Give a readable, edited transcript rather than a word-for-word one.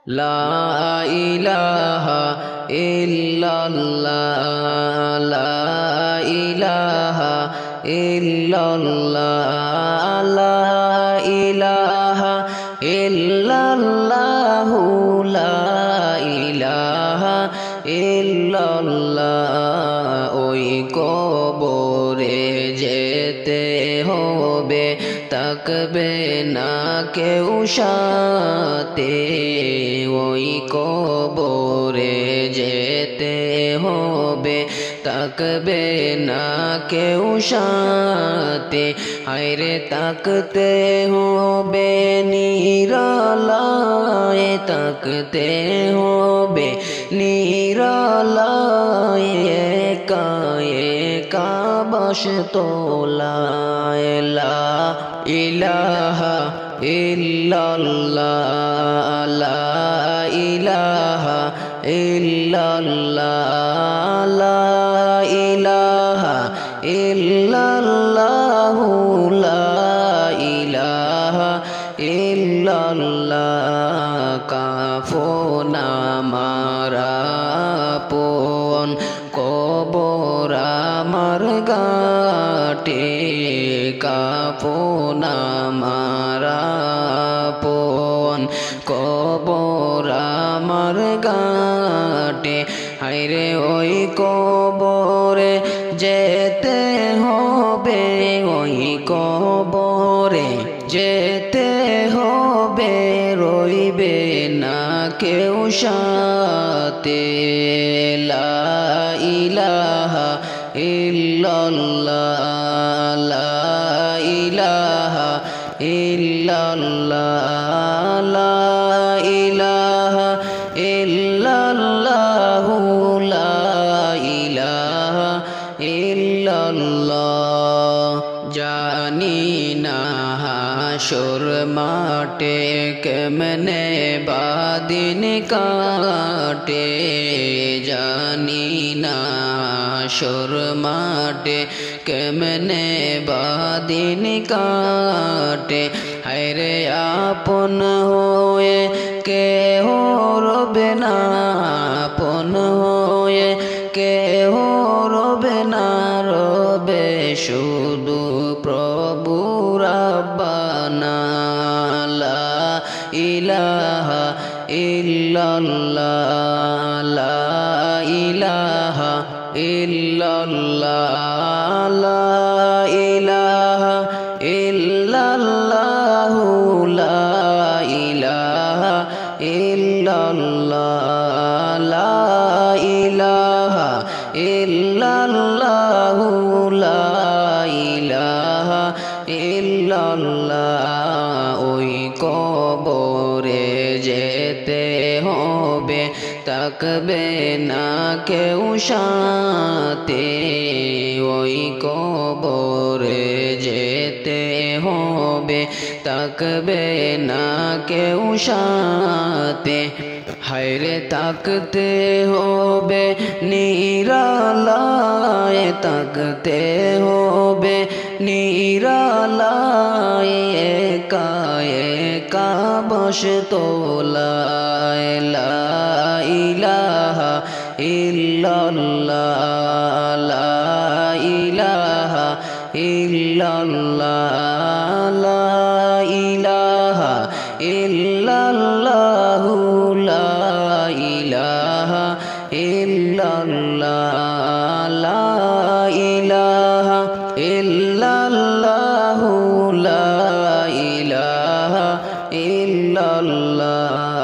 লা ইলাহা ইল্লাল্লাহ লা ইলাহা ইল্লাল্লাহ লা ইলাহা ইল্লাল্লাহু লা ইলাহা ইল্লাল্লাহ ওই কবরে যেতে হবে থাকবে না কেউ সাথে ওই কবরে যেতে হবে থাকবে না কেউ সাথে হায়রে থাকতে হবে নিরালায় থাকতে হবে নিরালায় একা একা বাসতোলায় লা ইলাহা ইল্লাল্লাহ লা ইলাহা ইল্লাল্লাহ লা ইলাহা ইল্লাল্লাহু লা ইলাহা ইল্লাল্লাহ কাফন আমার আপন কবর আমার ঘাটে কাফন আমার আপন কবর আমার ঘাটে হায়রে ওই কবরে যেতে হবে ওই কবরে যেতে হবে রইবে না কেউ সাথে লা ইলাহা ইল্লাল্লাহ লা ইলাহা ইল্লাল্লাহ লা ইলাহা ইল্লাল্লাহু লা ইলাহা ইল্লাল্লাহ জানি না হাসর মাঠে কেমনে বাদিন কাটে জানি না হাসর মাঠে কেমনে বাদিন কাটে হায়রে আপন হয়ে কেহ রবে না আপন হয়ে কেহ রবে না রবে শুধু প্রভু রাব্বানা লা ইলাহা ইল্লাল্লাহ লা ইলাহা ইল্লাল্লাহ লা ইলাহা ইল্লাল্লাহু লা ইলাহা ইল্লাল্লাহ লা ইলাহা ইল্লাল্লাহু লা ইলাহা ইল্লাল্লাহ ওই কবরে যেতে হবে থাকবে না কেউ সাথে ওই কবরে যেতে হবে থাকবে না কেউ সাথে হায়রে থাকতে হবে নিরালায় থাকতে হবে নিরালায় একা একা বসতোলায় লা ইলাহা ইল্লাল্লাহ লা ইলাহা ইল্লাল্লাহ লা ইলাহা ইল্লাল্লাহু লা ইলাহা ইল্লাল্লাহ লা ইলাহা ইল্লাল্লাহু লা ইলাহা ইল্লাল্লাহ